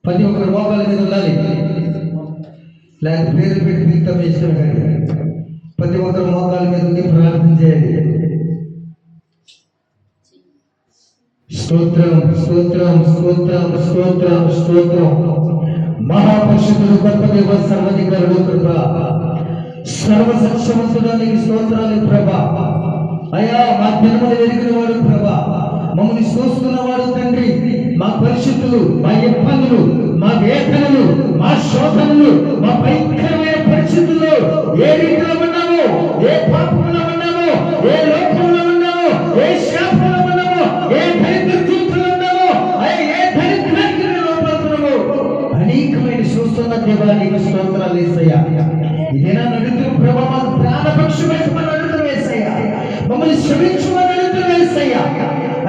ప్రతి ఒక్కరు మోకాల మీద ఉండాలి. లేకపోతే పేరు పెట్టి పిలుస్తాం ఇష్టం కానీ ప్రతి ఒక్కరు మోకాల మీద ఉండి ప్రార్థన చేయాలి. స్తోత్రం స్తోత్రం స్తోత్రం స్తోత్రం స్తోత్రం. మహాపరిషుద్ధుడు గొప్ప దేవ సర్వాధికారుడు కృప సర్వసక్షమంతుడానికి స్తోత్రాలు ప్రభా. అయా మా జన్మను వెలిగిన వాడు ప్రభా, మమ్మల్ని చూస్తున్నవాడు తండ్రి. మా పరిస్థితులు, మా ఇబ్బందులు, మా వేదనలు, మా శోధనలు, మా భయంకరమైన పరిస్థితుల్లో ఏ రీతిలో ఉన్నామో, ఏ పాపంలో ఉన్నామో, ఏ లోకంలో ఉన్నామో, ఏ శాపంలో ఉన్నామో, ఏ దరిద్ర జీవితంలో ఉన్నామో, ఏ దరిద్రానికి లోపడుతున్నామో అనేకమైన చూస్తున్న దేవానికి స్తోత్రాలు యేసయ్యా. ఇదేనా నడుతున్న ప్రభా, మాకు ప్రాణపక్షమని అడుగుతూ యేసయ్యా, మమ్మల్ని క్షమించమని అడుగుతూ యేసయ్యా.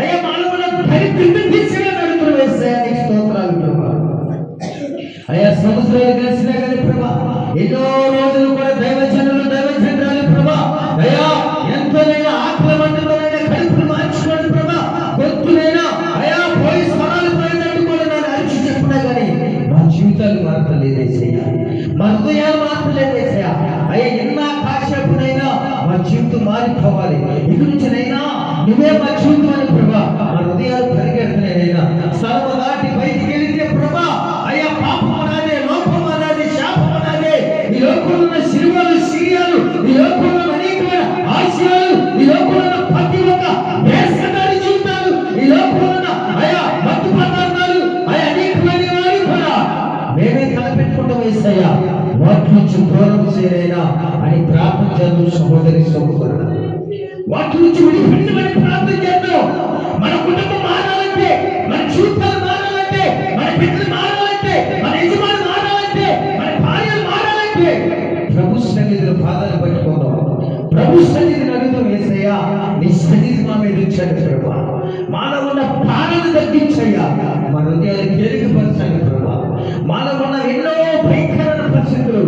అయ్యా మానవుల దరిద్రం తీసేమని అడుగుతూ యేసయ్యా, నీకు స్తోత్రాలు ప్రభా. అయ్యా సముద్రాలు కలిసినా కానీ ప్రభా, ఎన్నో రోజులు కూడా దైవజనురాలు ప్రభా, అయ్యా ఎంతోనైనా ఆకలి మంటలోనైనా కడుపులు మార్చుకోండి ప్రభా. గొంతులైనా అయ్యా పోయి స్వరాలు పోయినట్టు కూడా నేను అరిచి చెప్పినా కానీ మా జీవితాలు మార్చలేదేసయ్యా, మా హృదయాలు మార్చలేదేసయ్యా. అయ్యా ఎన్నా కాసేపునైనా మా జీవితం మారిపోవాలి. ఇక నుంచినైనా నువ్వే మా జీవితం అని ప్రభా. మా హృదయాలు పరిగెడుతున్నాయినా స్థలము దాటి బయటికి వెళితే ప్రభా, అయ్యా పాపం అనాదే, లోపం అనాదే, శాపం అనాదే, ఈ లోకంలో ఉన్న సినిమాలు, సీరియాలు, ఈ లోకంలో ఉన్న అనేకమైన ఆశయాలు, ఈ లోకంలో ఉన్న ప్రతి ఒక్క వేసగాడి జీవితాలు, ఈ లోకంలో ఉన్న అయా మత్తు పదార్థాలు, అయా అనేకమైన వారు కూడా మేమే తలపెట్టుకుంటాం యేసయ్యా. వాటి నుంచి దూరం చేయలేనా అని ప్రార్థన చేద్దాం సహోదరి సహోదరుడు. వాటి నుంచి విడిపించమని ప్రార్థన చేద్దాం. మన కుటుంబం మారాలంటే, మన జీవితాలు మారాలంటే, మన బిడ్డలు మారాలంటే, మన యజమానులు మారాలంటే, మన భార్యలు మారాలంటే ప్రభు సన్నిధిలో పాదాలు పట్టుకుందాం. ప్రభు సన్నిధిని అడుగుతాం యేసయ్యా, నీ సన్నిధి మా మీద ఉంచండి ప్రభా. మానవున్న ప్రాణాలు తగ్గించయ్యా, మన హృదయాలు తేలికపరచండి ప్రభా. మానవున్న ఎన్నో భయంకరమైన పరిస్థితులు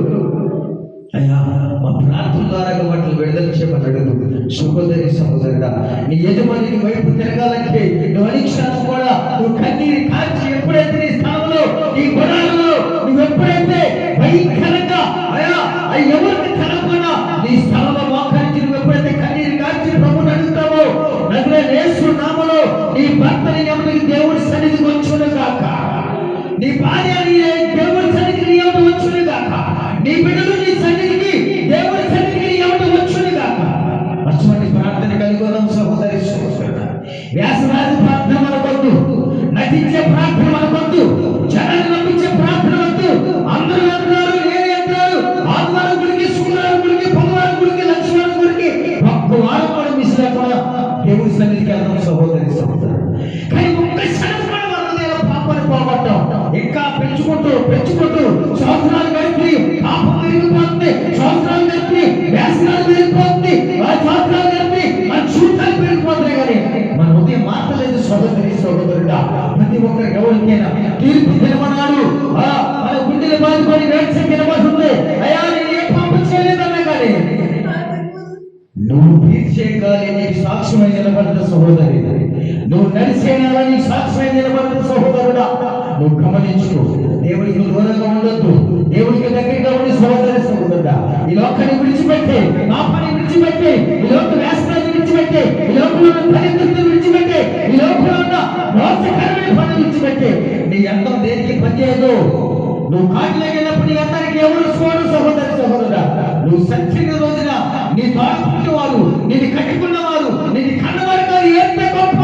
అయ్యా మా ప్రార్థన ద్వారా వాటిని విడుదల చేయమని అడుగు. సహోదరి సహోదరుడా, నీ యజమాని వైపు తిరగాలంటే నువ్వు అనిక్షణం కూడా నువ్వు కన్నీరు కాల్చి ఎప్పుడైతే నీ స్థానంలో, నీ గుణాలలో నువ్వు ఎప్పుడైతే భయంకరంగా అయ్యా ఎవరిని తెలవకుండా నీ స్థలంలో మోకరించి నువ్వు ఎప్పుడైతే కన్నీరు కాల్చి ప్రభుని అడుగుతావో, నజరేయుడైన యేసు నామములో నీ భర్తని ఎవరికి దేవుడి సన్నిధికి వచ్చును గాక, నీ భార్య దేవుడి సన్నిధికి ఎవరు వచ్చును గాక, నీ బిడ్డలు నీ సన్నిధికి దేవుడి సన్నిధికి ఎవరు వచ్చును గాక. అటువంటి ప్రార్థన కలిగొదాం సహోదరి సహోదరుడా. వ్యాసరాజు ప్రార్థన మనకొద్దు, నటించే ప్రార్థన మనకొద్దు, జనాన్ని నమ్మించే ప్రార్థన వద్దు. అందరూ అంటున్నారు, నేనే అంటున్నారు, ఆదివారం గురికి, శుక్రవారం గురికి, బుధవారం గురికి, లక్ష్మీవారం గురికి ఒక్క వారం కూడా మిస్ లేకుండా దేవుడి సన్నిధికి వెళ్దాం సహోదరి సహోదరుడు. కానీ ఒక్క క్షణం కూడా మన పాపాన్ని పోగొట్టాం. ఇంకా పెంచుకుంటూ సంవత్సరాలు గడిపి పాపం పెరిగిపోతుంది, సంవత్సరాలు గడిపి వ్యాసనాలు పెరిగిపోతుంది, సంవత్సరాలు గడిపి మన జీవితాలు పెరిగిపోతున్నాయి. కానీ మన ఉదయం మాట్లాడలేదు సహోదరి సహోదరుడా. ప్రతి ఒక్కరికి ఎవరికైనా తీర్పు దినమన్నాడు మన గుండెలు బాదుకొని వేడిసే కినబడుతుంది. అయ్యా నేను ఏ పాపం చేయలేదన్నా కానీ నువ్వు తీర్చే కానీ నీకు సాక్ష్యమై నిలబడిన సహోదరి, నువ్వు నడిచేనా నీకు సాక్ష్యమై నిలబడిన సహోదరుడా. నువ్వు గమనించు, దేవుడికి దూరంగా ఉండొద్దు, దేవుడికి దగ్గరగా ఉండి సహోదరి సహోదరుడా. ఈ లోకాన్ని విడిచిపెట్టి, పాపాన్ని విడిచిపెట్టి, ఈ లోక వ్యాసనాన్ని విడిచిపెట్టి, ఈ లోకంలో ఉన్న దరిద్రతను విడిచిపెట్టి, ఈ లోకంలో ఉన్న మోసకరమైన పనులు విడిచిపెట్టి నీ అందం దేనికి పనిచేయదు. నువ్వు కాటిలోకి నీ అందరికి ఎవరు చూడు సహోదరి సహోదరుడా. నువ్వు సత్యంగా రోజున నీ తోడుకున్నవారు, నిన్ను కట్టుకున్నవారు, నిన్ను కన్నవారు కాదు ఏస్తే గొప్ప,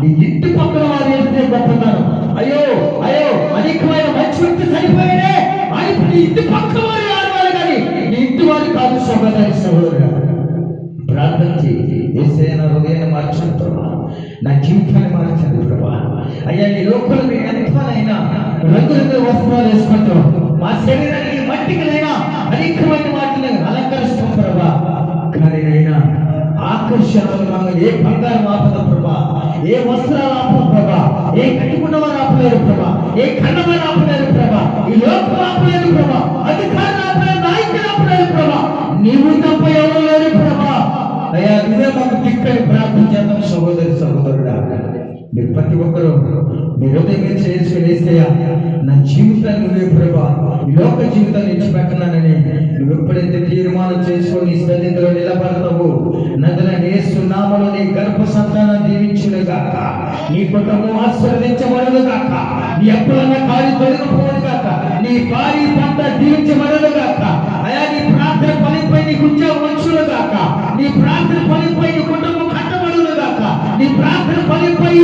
నీ ఇంటి పక్కన వారు ఏస్తే గొప్పతాను. అయ్యో అయ్యో అనేకమైన మంచి వ్యక్తి సరిపోయాడే అని నీ ఇంటి పక్క వారు ఆడవాలి కానీ నీ ఇంటి వారు కాదు సహోదరి సహోదరుడా. ప్రార్థన చేయి, యేసయ్యా నా హృదయాన్ని మార్చండి ప్రభా, నా జీవితాన్ని మార్చండి ప్రభా. అయ్యా ఈ లోకంలో మేము ఎంతనైనా రంగురంగుల వస్త్రాలు వేసుకుంటాం, మా శరీరానికి మట్టికలైనా అనేకమైన వాటిని అలంకరిస్తాం ప్రభా. కానీ నైనా ఆకర్షణలు ఏ బంగారం ఆపద ప్రభా, ఏ వస్త్రాలు ఆపదు ప్రభా, ఏ కట్టుకున్నవారు ఆపలేరు ప్రభా, ఏ కన్నవారు ఆపలేరు ప్రభా, ఈ లోకం ఆపలేరు ప్రభా, అధికారులు ఆపలేరు, నాయకులు ఆపలేరు ప్రభా, నీవు తప్ప ఎవరు లేరు ప్రభా. అయ్యా నువ్వే మాకు దిక్కని ప్రార్థన చేద్దాం సహోదరి సహోదరుడా. మీరు ప్రతి ఒక్కరూ నీ హృదయం మీద చేసుకుని వేస్తేయా నా జీవితాన్ని నువ్వే ప్రభా ఈ లోక జీవితాన్ని ఇచ్చిపెట్టనానని నువ్వు ఎప్పుడైతే తీర్మానం చేసుకొని నీ సన్నిధిలో నిలబడతావు నదులని యేసునామములో నీ గర్భ సంతానం దీవించును గాక, నీ కుటుంబం ఆశీర్వదించబడును గాక, నీ అప్పులన్న కాలి తొలగిపోను గాక, నీ భారీ పంట దీవించబడును గాక. అయా నీ ప్రార్థన ఫలింపై నీ ఉద్యోగం వచ్చును గాక, నీ ప్రార్థన ఫలింపై నీ కుటుంబం కట్టబడును గాక, నీ ప్రార్థన ఫలింపై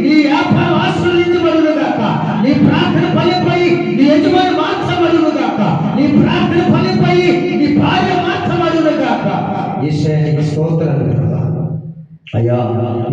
నీ వ్యాపారం ఆశీర్వదించబడును గాక, నీ ప్రార్థన ఫలింపై నీ యజమాని మార్చబడును గాక, నీ ప్రార్థన ఫలింపై నీ భార్య మార్చబడును గాక. యేసయ్యా స్తోత్రాలు ప్రభా. అయ్యా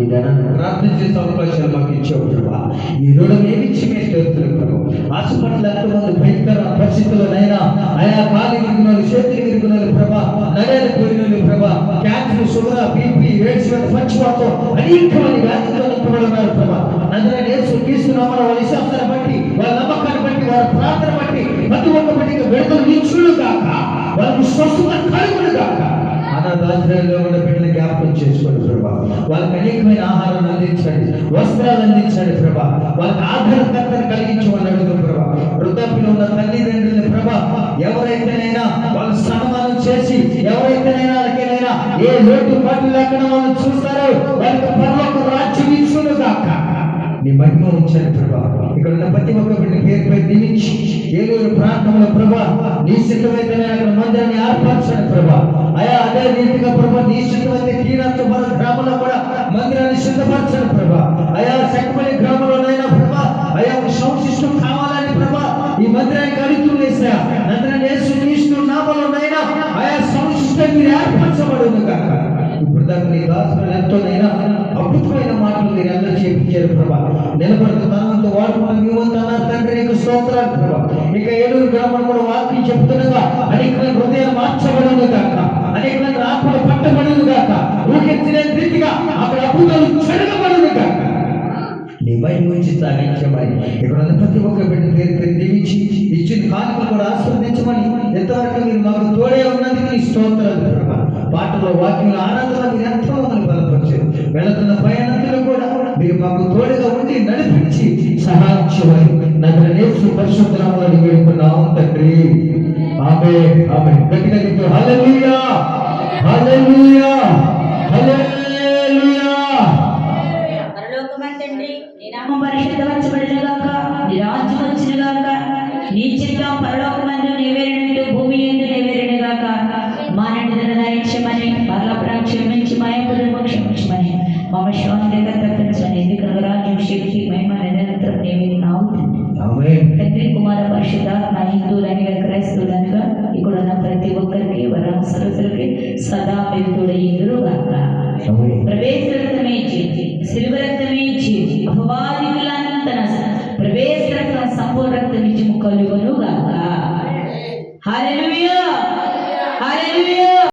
ఈ ధనాన్ని ప్రార్థన చేసే అవకాశాలు మాకు ఇచ్చావు ప్రభా. ఈ రుణం ఏమిచ్చి మేము స్తోత్రం ప్రభు. హాస్పిటల్ ఎంతమంది భయంకర పరిస్థితుల్లోనైనా అయా కాలి విరుగునాలు చేతులు విరుగునాలు ప్రభా, నడేలు పోయినలు ప్రభా, క్యాన్సర్, షుగర్, బీపీ, ఎయిడ్స్, పచ్చివాతో అనేక మంది వ్యాధులతో నింపబడున్నారు ప్రభా. నదులని యేసు క్రీస్తునామములో వాళ్ళ విశ్వాసాన్ని బట్టి, వాళ్ళ నమ్మకాన్ని బట్టి, వాళ్ళ ప్రార్థన బట్టి ప్రతి ఒక్క బట్టిగా విడుదల నిచ్చును గాక, వాళ్ళకు స్వస్థత కలుగును గాక. అనాథాశ్రయంలో ఉన్న బిడ్డలు జ్ఞాపకం చేసుకోండి ప్రభా. వాళ్ళకి అనేకమైన ఆహారాన్ని అందించండి, వస్త్రాలు అందించండి ప్రభా. వాళ్ళకి ఆధారకర్తను కలిగించమని అడుగుతాం ప్రభా. వృద్ధాప్యంలో ఉన్న తల్లిదండ్రులని ప్రభా ఎవరైతేనైనా వాళ్ళు సన్మానం చేసి ఎవరైతేనైనా వాళ్ళకైనా ఏ లోటు పాటు లేకుండా వాళ్ళు చూస్తారో వాళ్ళకి పరలోక రాజ్యం ఇచ్చును గాక. నీ మహిమ ఉంచండి ప్రభా. ఇక్కడ ఉన్న ప్రతి ఒక్క బిడ్డ పేరుపై దీవించి ఏలూరు ప్రాంతంలో ప్రభా నీ సిద్ధమైతే అక్కడ మందిరాన్ని ఏర్పరచండి ప్రభా. అయా అదే రీతిగా ప్రభా నీ సిద్ధమైతే తీరాత్మ గ్రామంలో కూడా మందిరాన్ని సిద్ధపరచండి ప్రభా. అయా శంకపల్లి గ్రామంలోనైనా ప్రభా అయా సంశిష్టం కావాలని ప్రభా ఈ మందిరానికి అడుగుతున్నా నందరాన్ని యేసు క్రీస్తు నామములోనైనా అయా సంశిష్టం మీరు ఏర్పరచబడును గాక. ఇప్పుడు దాకా నీ దాసులు ఎంతోనైనా అద్భుతమైన మాటలు మీరు అందరూ చేయించారు ప్రభా. నిలబడుతున్నానంతో వాడుకున్న మీ వంతు అన్నారు తండ్రి, నీకు స్తోత్రాలు ప్రభా. ఇక ఏలూరు గ్రామం కూడా వాక్యం చెప్తుండగా అనేకమైన హృదయాలు మార్చబడును గాక, అనేకమైన ఆత్మలు పట్టబడును గాక, ఊహించిన రీతిగా అక్కడ అద్భుతాలు చెడగబడును గాక. నీ మహిమ నుంచి సాగించమని ఇక్కడ ఉన్న ప్రతి ఒక్క బిడ్డ పేరు దీవించి ఇచ్చిన కానుకలు కూడా ఆస్వాదించమని ఎంతవరకు మీరు మాకు తోడే ఉన్నందుకు నీ స్తోత్రాలు ప్రభా. పాటలో వాక్యంలో ఆనందంలో మీరు ఎంతో మమ్మల్ని బలపరిచారు. వెళుతున్న ప్రయాణంలో కూడా మీరు మాకు తోడుగా ఉండి నడిపించి సహాయం చేయమని నజరేయుడైన యేసు పరిశుద్ధ నామములో వేడుకున్నాము తండ్రి. ఆమేన్ ఆమేన్. గట్టిగా చెప్పు హల్లెలూయా హల్లెలూయా హల్లెలూయా. పరలోకమందు తండ్రి నీ నామం పరిశుద్ధపరచబడును గాక, నీ రాజ్యం వచ్చును గాక, నీ చిత్తం పరలోకమందు నెరవేరినట్టు భూమి యందు నెరవేరును గాక. మా నిండుదల దయచేయమని, పరలోకమును క్షమించి మా అప్పులను క్షమించమని, మమ్మ శాంతిగా తప్పించమని. ఎందుకనగా రాజ్యం, శక్తి, మహిమ నిరంతరం నీవే నావు తండ్రి, కుమార పరిశుద్ధాత్మ. హిందువులనిగా క్రైస్తవులనిగా ఇక్కడ ఉన్న ప్రతి ఒక్కరికి వరాసరులకి సదా వెలుతుడై ఇందురు గాక. ప్రవేశ రక్తమే ఇచ్చి, శిలువ రక్తమే ఇచ్చి, అపవాదికులంతా ప్రవేశ రక్తం సంపూర్ణ రక్తం ఇచ్చి కలుగును గాక. హల్లెలూయా హల్లెలూయా.